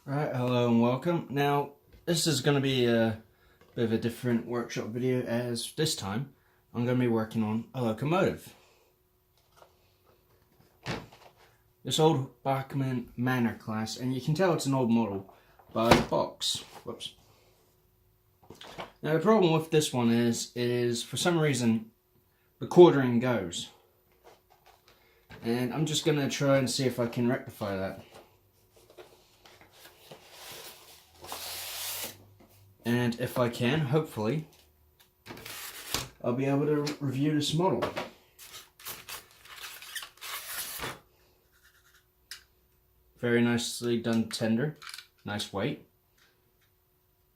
Right, hello and welcome. Now, this is going to be a bit of a different workshop video, as this time I'm going to be working on a locomotive. This old Bachmann Manor class, and you can tell it's an old model by the box. Whoops. Now the problem with this one is for some reason the quartering goes. And I'm just going to try and see if I can rectify that. And if I can, hopefully, I'll be able to review this model. Very nicely done tender, nice weight.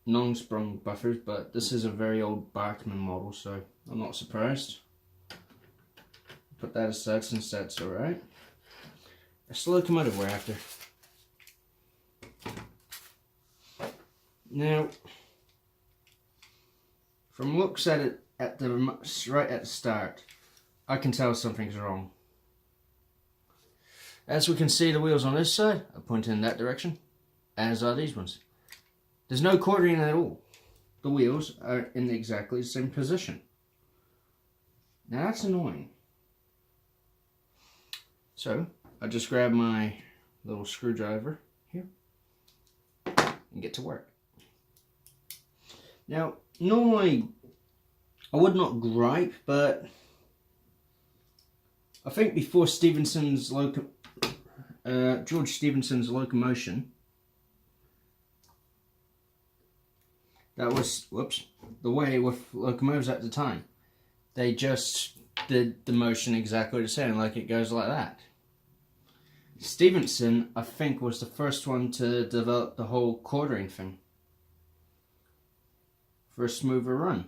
Non-sprung buffers, but this is a very old Bachmann model, so I'm not surprised. Put that aside since that's alright. It's the locomotive we're after. Now, from looks at it right at the start, I can tell something's wrong. As we can see, the wheels on this side are pointing in that direction, as are these ones. There's no quartering at all. The wheels are in exactly the same position. Now that's annoying. So I just grab my little screwdriver here and get to work. Now, normally I would not gripe, but I think before George Stephenson's locomotion, that was, the way with locomotives at the time. They just did the motion exactly the same, like it goes like that. Stephenson, I think, was the first one to develop the whole quartering thing for a smoother run.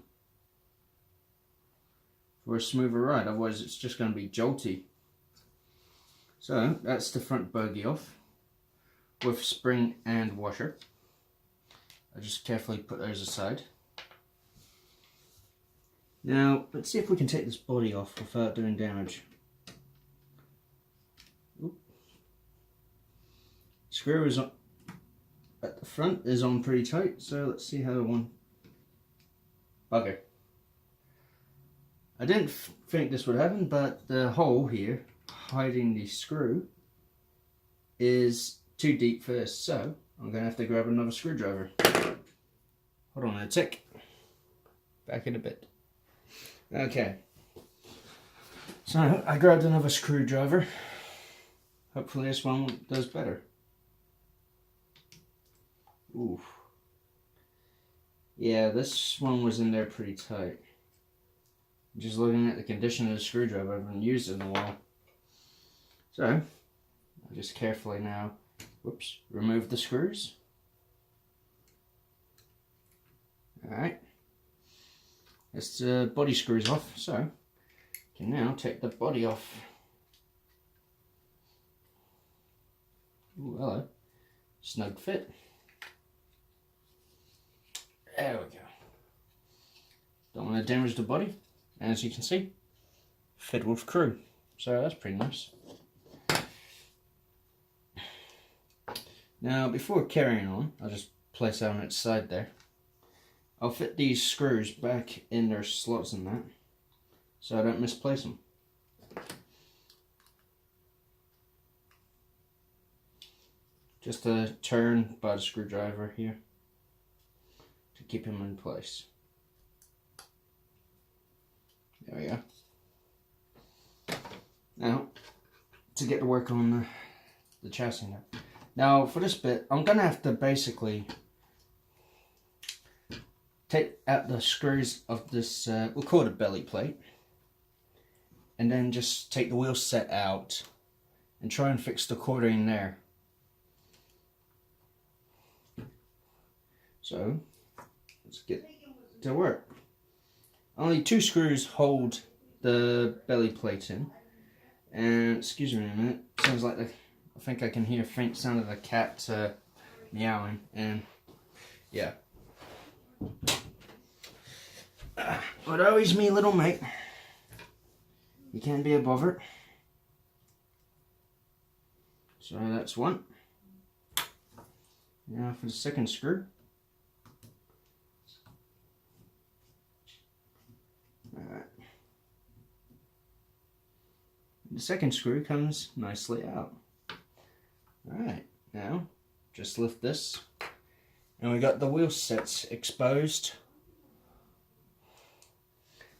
For a smoother ride, otherwise it's just going to be jolty. So that's the front bogie off with spring and washer. I just carefully put those aside. Now let's see if we can take this body off without doing damage. Oop. Screw is on at the front, is on pretty tight, so let's see how one. Bugger. I didn't think this would happen, but the hole here hiding the screw is too deep for this, so I'm going to have to grab another screwdriver. Hold on a tick. Back in a bit. Okay. So I grabbed another screwdriver. Hopefully this one does better. Ooh. Yeah, this one was in there pretty tight. Just looking at the condition of the screwdriver, I haven't used it in a while. So, I'll just carefully now, remove the screws. Alright. That's the body screws off, so I can now take the body off. Ooh, hello. Snug fit. There we go. Don't want to damage the body. As you can see, fit with crew. So that's pretty nice. Now, before carrying on, I'll just place that on its side there. I'll fit these screws back in their slots and that, so I don't misplace them. Just a turn by the screwdriver here to keep them in place. There we go. Now, to get to work on the chassis now. Now, for this bit, I'm going to have to basically take out the screws of this, we'll call it a belly plate, and then just take the wheel set out and try and fix the quartering there. So, let's get to work. Only 2 screws hold the belly plate in, and excuse me a minute, sounds like I think I can hear a faint sound of the cat meowing, and yeah. But always me little mate, you can't be above it. So that's one. Now for the second screw. Alright. The second screw comes nicely out. Alright, now just lift this, and we got the wheel sets exposed.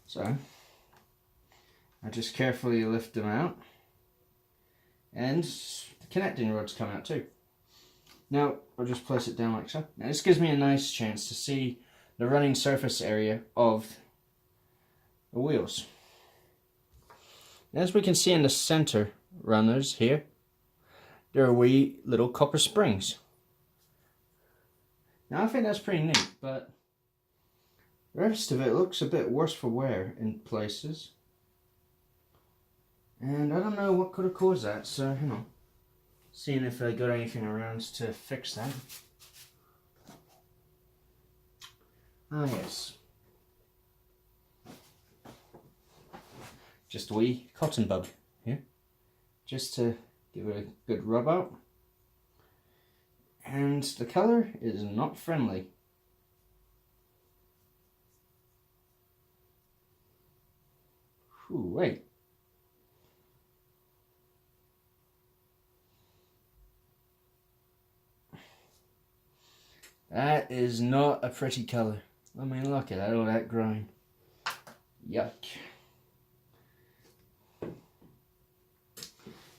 So I just carefully lift them out, and the connecting rods come out too. Now I'll just place it down like so. Now this gives me a nice chance to see the running surface area of the wheels. As we can see in the center runners here, there are wee little copper springs. Now I think that's pretty neat, but the rest of it looks a bit worse for wear in places. And I don't know what could have caused that, so hang on. Seeing if I got anything around to fix that. Ah yes. Just a wee cotton bud here, just to give it a good rub out. And the colour is not friendly. Ooh, wait. That is not a pretty colour. I mean, look at that, all that grime. Yuck.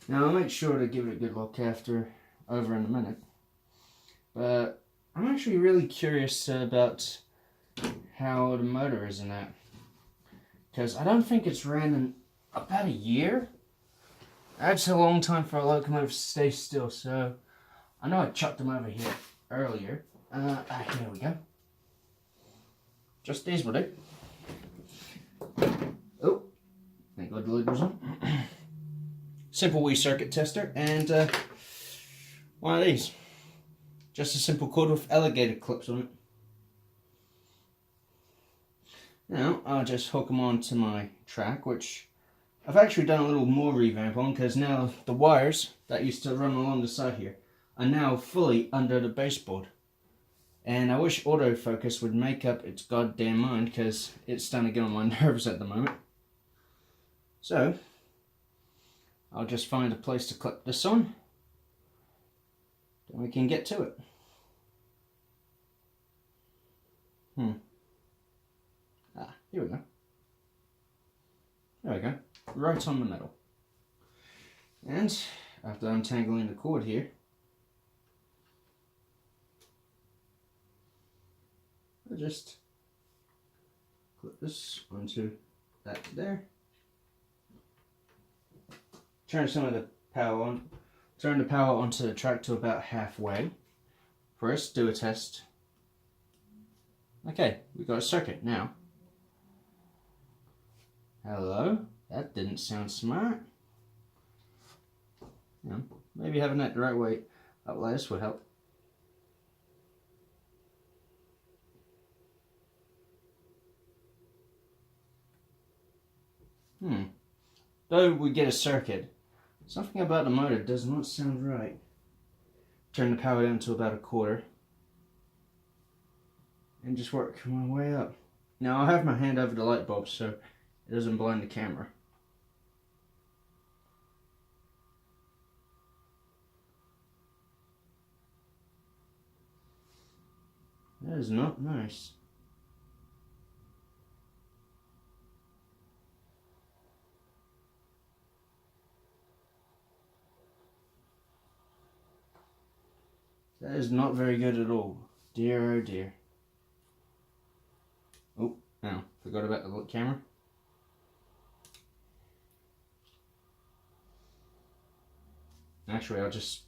Now I'll make sure to give it a good look over in a minute. But I'm actually really curious about how the motor is in that. Because I don't think it's ran in about a year. That's a long time for a locomotive to stay still, so I know I chucked them over here earlier. Here we go. Just these will do. Oh, thank God the lid was on. Simple wee circuit tester, and one of these. Just a simple cord with alligator clips on it. Now I'll just hook them onto my track, which I've actually done a little more revamp on, because now the wires that used to run along the side here are now fully under the baseboard. And I wish autofocus would make up its goddamn mind, because it's starting to get on my nerves at the moment. So I'll just find a place to clip this on, then we can get to it. Here we go. There we go, right on the metal. And after untangling the cord here, I'll just clip this onto that there. Turn some of the power on. Turn the power onto the track to about halfway. First, do a test. Okay, we've got a circuit now. Hello, that didn't sound smart. Yeah, maybe having that the right way up like this would help. Though we get a circuit, something about the motor does not sound right. Turn the power down to about a quarter. And just work my way up. Now I'll have my hand over the light bulb so it doesn't blind the camera. That is not nice. That is not very good at all. Dear oh dear. Oh, now, forgot about the camera. Actually, I'll just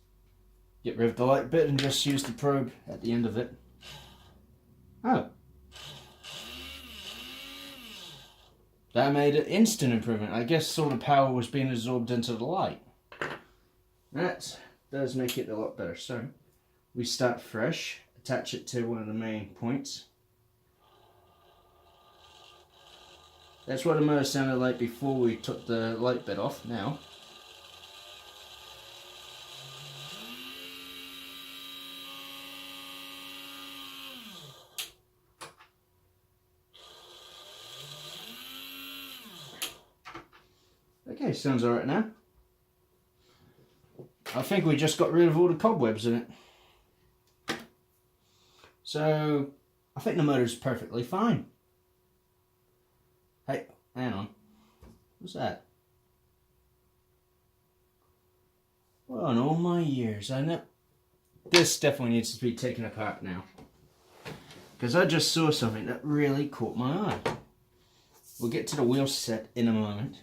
get rid of the light bit and just use the probe at the end of it. Oh. That made an instant improvement. I guess all the power was being absorbed into the light. That does make it a lot better. So, we start fresh, attach it to one of the main points. That's what the motor sounded like before we took the light bit off. Now, sounds alright now. I think we just got rid of all the cobwebs in it. So, I think the motor's perfectly fine. Hey, hang on. What's that? Well, in all my years, I know this definitely needs to be taken apart now. Because I just saw something that really caught my eye. We'll get to the wheel set in a moment.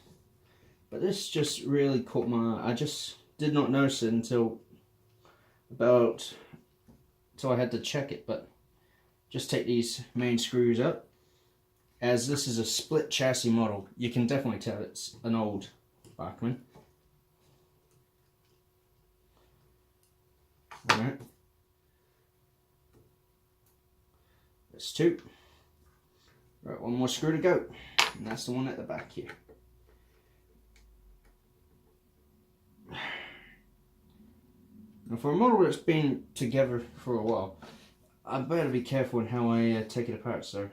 But this just really caught my eye. I just did not notice it until I had to check it. But just take these main screws up. As this is a split chassis model, you can definitely tell it's an old Bachmann. Alright. That's two. Right, one more screw to go. And that's the one at the back here. Now for a model that's been together for a while, I better be careful in how I take it apart, so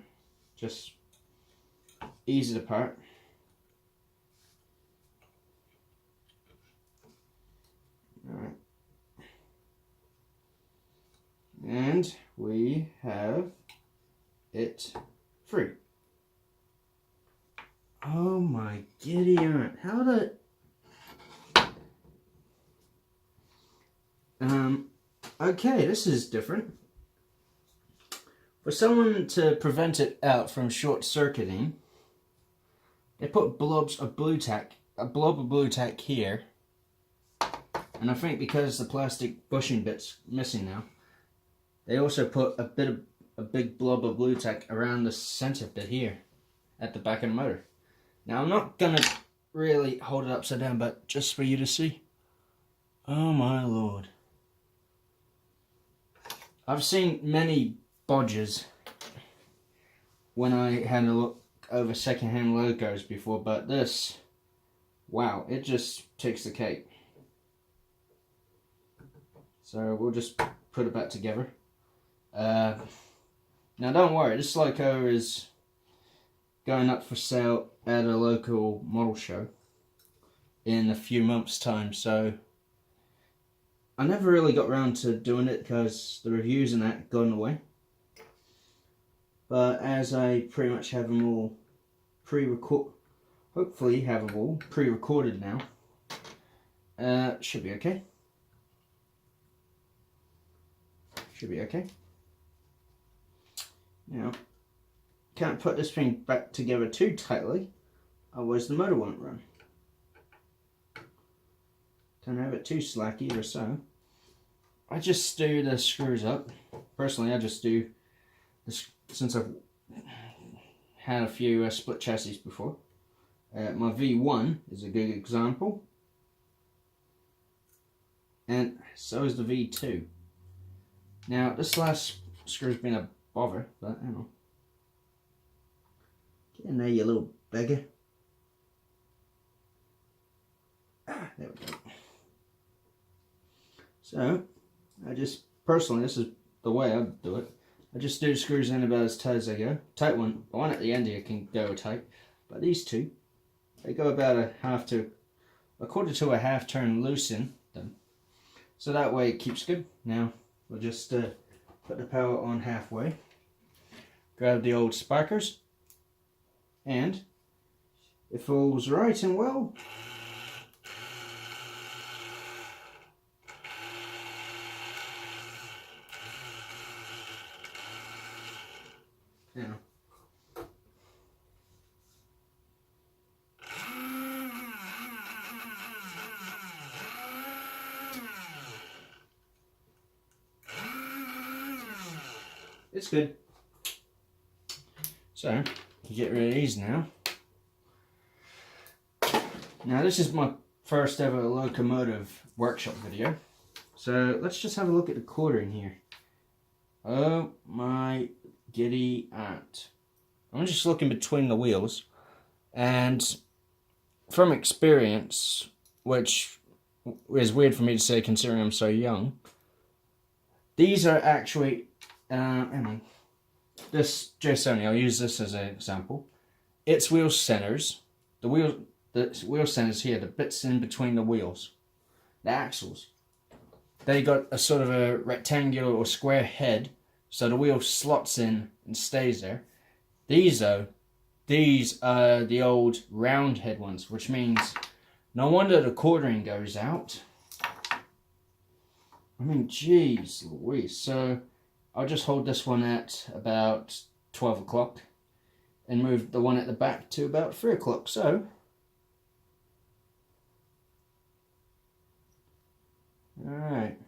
just ease it apart. Alright. And we have it free. Oh my giddy aunt. How did... Okay, this is different. For someone to prevent it out from short circuiting, they put blobs of blue tack, a blob of blue tack here. And I think because the plastic bushing bit's missing now, they also put a big blob of blue tack around the center bit here at the back of the motor. Now I'm not gonna really hold it upside down, but just for you to see. Oh my lord. I've seen many bodges when I had a look over second-hand logos before, but this, wow, it just takes the cake. So we'll just put it back together. Now don't worry, this loco is going up for sale at a local model show in a few months' time, so I never really got around to doing it because the reviews and that gone away. But as I pretty much have them all hopefully have them all pre-recorded now, should be okay. Should be okay. Now, can't put this thing back together too tightly, otherwise the motor won't run. Don't have it too slack either, so I just do the screws up. Personally, I just do this since I've had a few split chassis before. My V1 is a good example, and so is the V2. Now, this last screw's been a bother, but hang on. Get in there, you little beggar. Ah, there we go. So, I just, personally, this is the way I do it. I just do the screws in about as tight as I go. Tight one, the one at the end here can go tight, but these two, they go about a quarter to a half turn loose in them. So that way it keeps good. Now, we'll just put the power on halfway. Grab the old sparkers, and if all's right and well, now it's good. So, you get rid of these now. Now this is my first ever locomotive workshop video. So let's just have a look at the quartering here. Oh my giddy aunt. I'm just looking between the wheels, and from experience, which is weird for me to say considering I'm so young, these are actually, hang on. This J Sony, I'll use this as an example. Its wheel centers, the wheel the wheel centers here, the bits in between the wheels, the axles, they got a sort of a rectangular or square head, so the wheel slots in and stays there. These though, these are the old round head ones, which means no wonder the quartering goes out. I mean, geez Louise. So I'll just hold this one at about 12 o'clock and move the one at the back to about 3 o'clock. So, alright.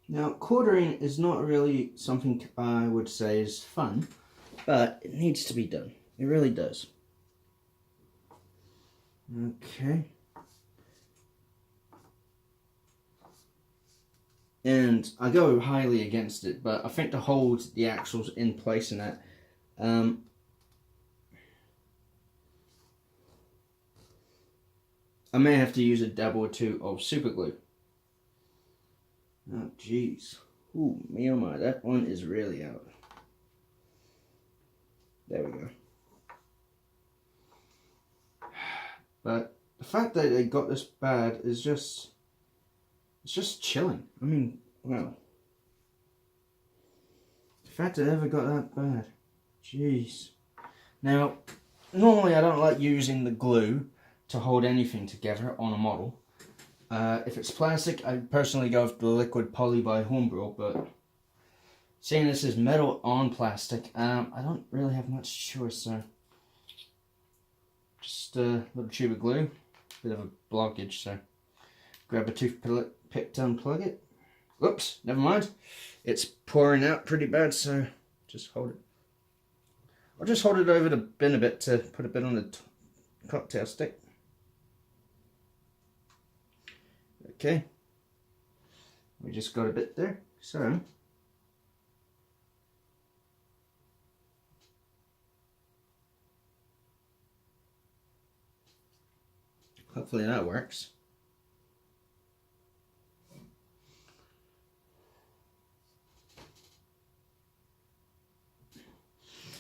Now, quartering is not really something I would say is fun, but it needs to be done. It really does. Okay. And I go highly against it, but I think to hold the axles in place and that, I may have to use a dab or two of super glue. Oh, jeez. Ooh, me oh my, that one is really out. There we go. But the fact that it got this bad is just, it's just chilling. I mean, wow. The fact it ever got that bad. Jeez. Now, normally I don't like using the glue to hold anything together on a model. If it's plastic, I personally go with the liquid poly by Hornbill, but seeing this is metal on plastic, I don't really have much choice, so just a little tube of glue, bit of a blockage, so grab a toothpick to unplug it. Whoops, never mind. It's pouring out pretty bad, so just hold it. I'll just hold it over the bin a bit to put a bit on the cocktail stick. Okay, we just got a bit there, so hopefully that works.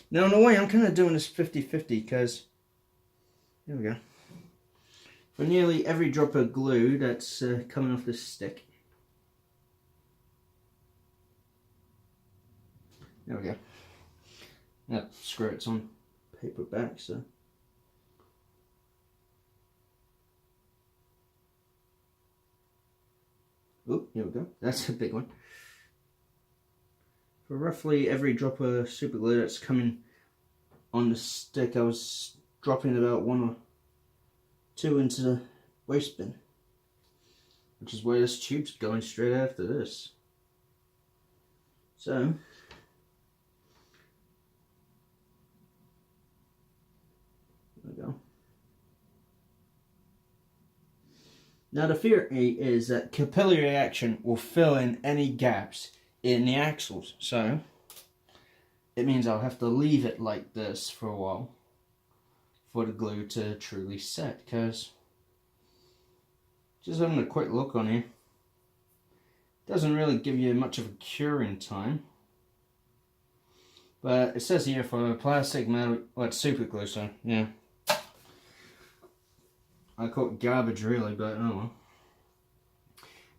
Now in a way I'm kind of doing this 50-50 because, here we go. For nearly every drop of glue that's coming off this stick. There we go. Yep, screw it's on paper back, so. Oh, here we go. That's a big one. For roughly every drop of super glue that's coming on the stick, I was dropping about 1 or 2 into the waste bin, which is where this tube's going straight after this. So, there we go. Now the theory is that capillary action will fill in any gaps in the axles, so it means I'll have to leave it like this for a while for the glue to truly set, because just having a quick look on here doesn't really give you much of a curing time, but it says here for plastic, metal, well, it's super glue, so yeah, I call it garbage really, but oh well.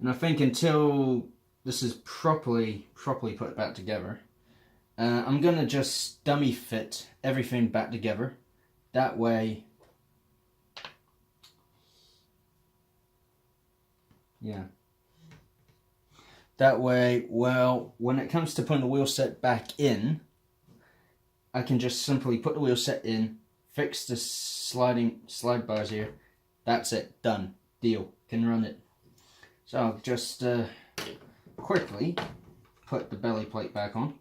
And I think until this is properly put back together, I'm gonna just dummy fit everything back together. That way, yeah. That way, well, when it comes to putting the wheel set back in, I can just simply put the wheel set in, fix the slide bars here. That's it, done, deal, can run it. So I'll just quickly put the belly plate back on.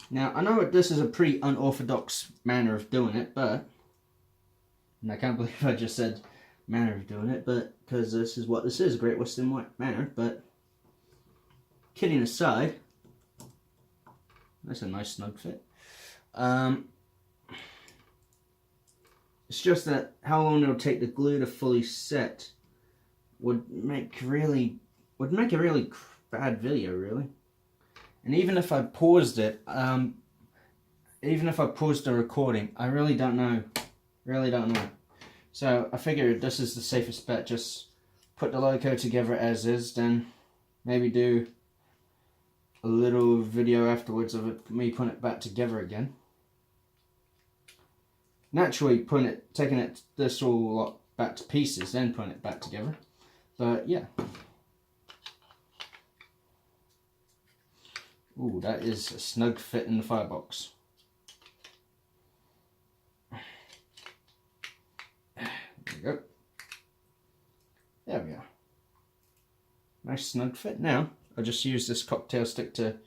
Now, I know that this is a pretty unorthodox manner of doing it, but, and I can't believe I just said manner of doing it, but, because this is what this is, Great Western Manor, but kidding aside, that's a nice snug fit. It's just that how long it'll take the glue to fully set would make a really bad video, really. And even if I paused it, even if I paused the recording, I really don't know. So I figured this is the safest bet. Just put the logo together as is, then maybe do a little video afterwards of it, me putting it back together again. Naturally, taking this all lot back to pieces, then putting it back together. But yeah. Ooh, that is a snug fit in the firebox. There we go. There we go. Nice snug fit. Now, I'll just use this cocktail stick to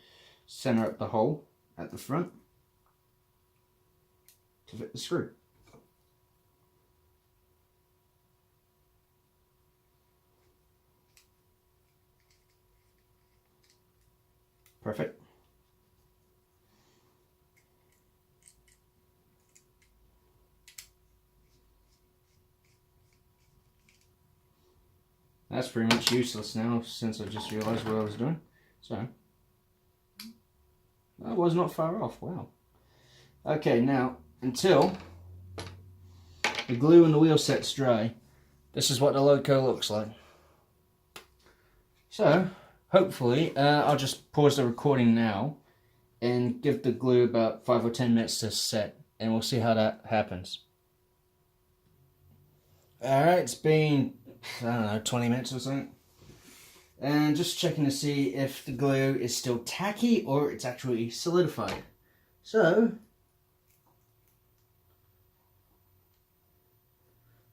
center up the hole at the front to fit the screw. Perfect. That's pretty much useless now since I just realized what I was doing. So, that was not far off. Wow. Okay, now, until the glue and the wheel set's dry, this is what the loco looks like. So, hopefully, I'll just pause the recording now and give the glue about 5 or 10 minutes to set, and we'll see how that happens. Alright, it's been, I don't know, 20 minutes or something. And just checking to see if the glue is still tacky or it's actually solidified. So,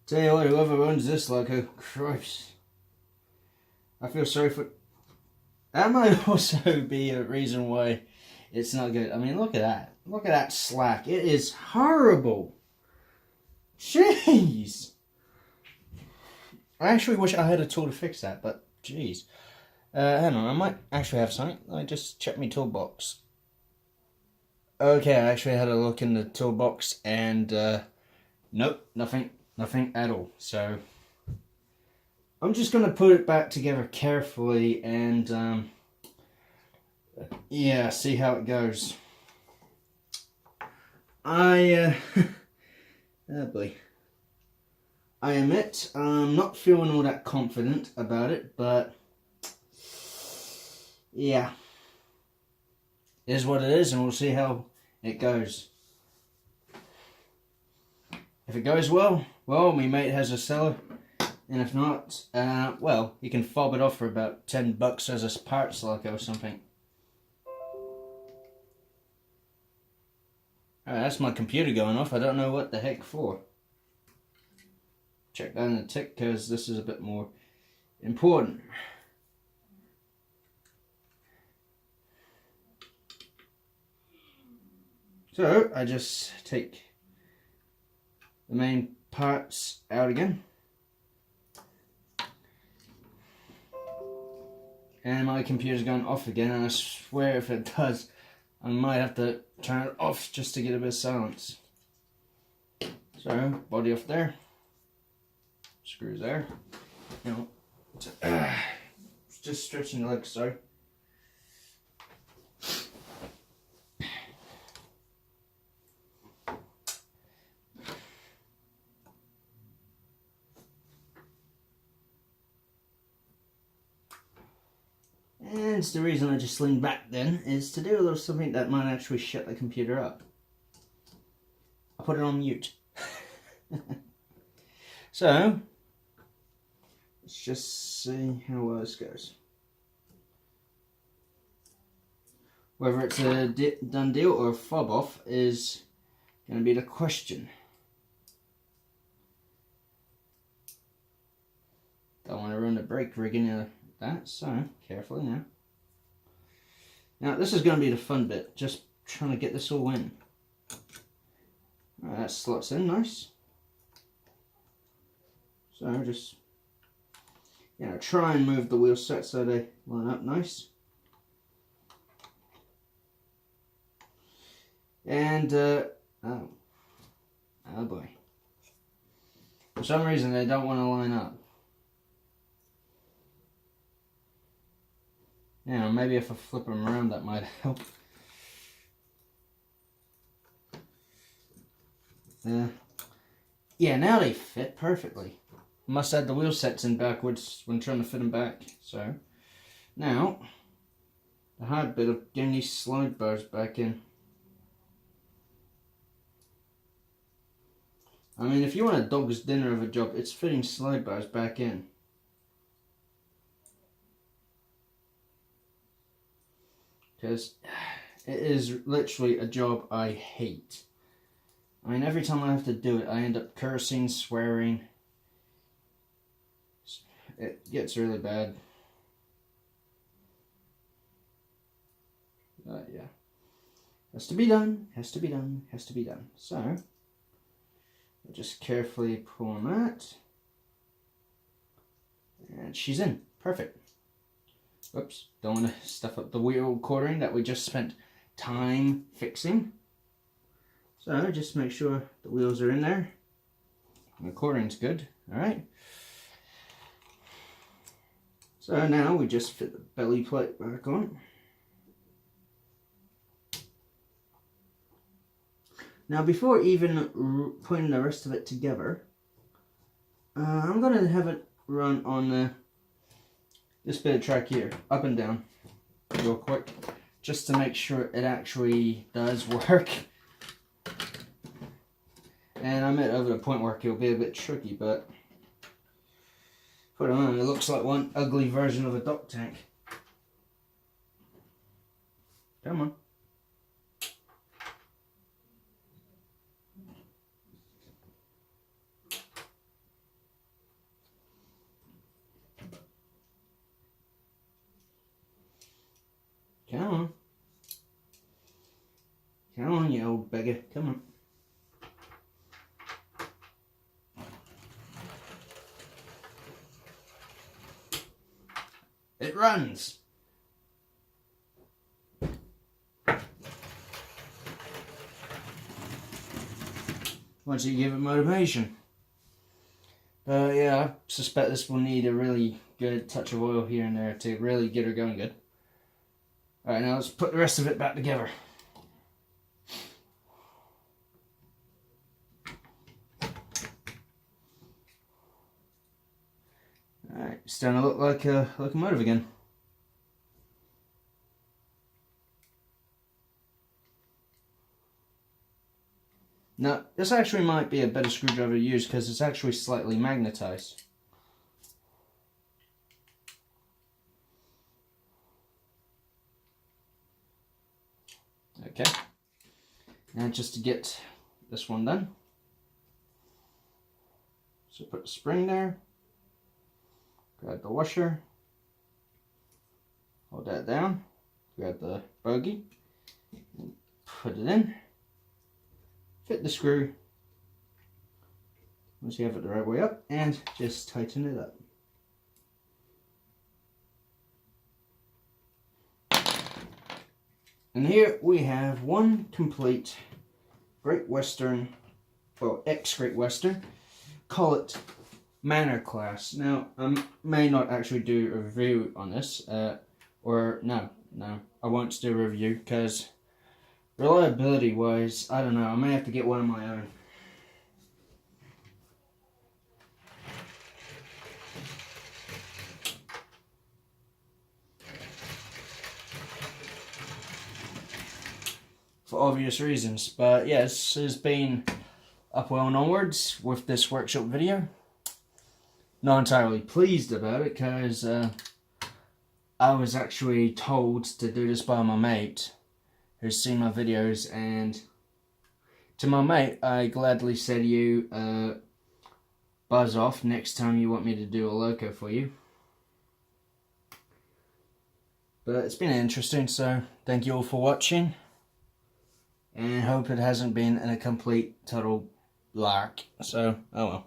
tell you what, whoever owns this logo, Christ, I feel sorry for. That might also be a reason why it's not good. I mean, look at that. Look at that slack. It is horrible. Jeez. I actually wish I had a tool to fix that, but jeez. Hang on, I might actually have something. Let me just check my toolbox. Okay, I actually had a look in the toolbox and nope, nothing at all. So I'm just going to put it back together carefully and yeah, see how it goes. Oh boy. I admit I'm not feeling all that confident about it, but yeah, it is what it is, and we'll see how it goes. If it goes well, my mate has a seller, and if not, well, you can fob it off for about $10 as a parts loco or something. Alright, that's my computer going off. I don't know what the heck for. Check down the tick because this is a bit more important. So I just take the main parts out again, and my computer's going off again, and I swear if it does I might have to turn it off just to get a bit of silence. So body off there, screws there, you know, just stretching the legs, sorry. And the reason I just lean back then is to do a little something that might actually shut the computer up. I'll put it on mute. So, let's just see how well this goes. Whether it's a done deal or a fob off is going to be the question. Don't want to ruin the brake rigging of that, so carefully now. Now this is going to be the fun bit, just trying to get this all in. Alright, that slots in nice. So just, you know, try and move the wheel set so they line up nice. And, oh boy. For some reason they don't want to line up. Yeah, maybe if I flip them around that might help. Yeah, now they fit perfectly. Must have the wheel sets in backwards when trying to fit them back. So, now, the hard bit of getting these slide bars back in. I mean, if you want a dog's dinner of a job, it's fitting slide bars back in. Because it is literally a job I hate. I mean, every time I have to do it, I end up cursing, swearing. It gets really bad. But yeah. Has to be done, has to be done, has to be done. So, I'll just carefully pull on that. And she's in. Perfect. Oops, don't want to stuff up the wheel quartering that we just spent time fixing. So just make sure the wheels are in there. The quartering's good. Alright. So now we just fit the belly plate back on. Now before even putting the rest of it together, I'm going to have it run on this bit of track here, up and down, real quick, just to make sure it actually does work. And I'm at over the point where it'll be a bit tricky, but put it on, it looks like one ugly version of a duck tank. Come on. Come on. Come on, you old beggar. Come on. It runs. Once you give it motivation. But yeah, I suspect this will need a really good touch of oil here and there to really get her going good. Alright, now let's put the rest of it back together. Alright, it's starting to look like a locomotive again. Now, this actually might be a better screwdriver to use because it's actually slightly magnetized. Okay, now just to get this one done, so put the spring there, grab the washer, hold that down, grab the bogey, put it in, fit the screw, once you have it the right way up, and just tighten it up. And here we have one complete Great Western, well, ex-Great Western, call it Manor class. Now, I may not actually do a review on this, or no, I won't do a review because reliability wise, I don't know, I may have to get one of my own. For obvious reasons, but yes, has been up well and onwards with this workshop video. Not entirely pleased about it because I was actually told to do this by my mate who's seen my videos, and to my mate I gladly said, you buzz off next time you want me to do a loco for you. But it's been interesting, so thank you all for watching. And hope it hasn't been in a complete, total lark. So, oh well.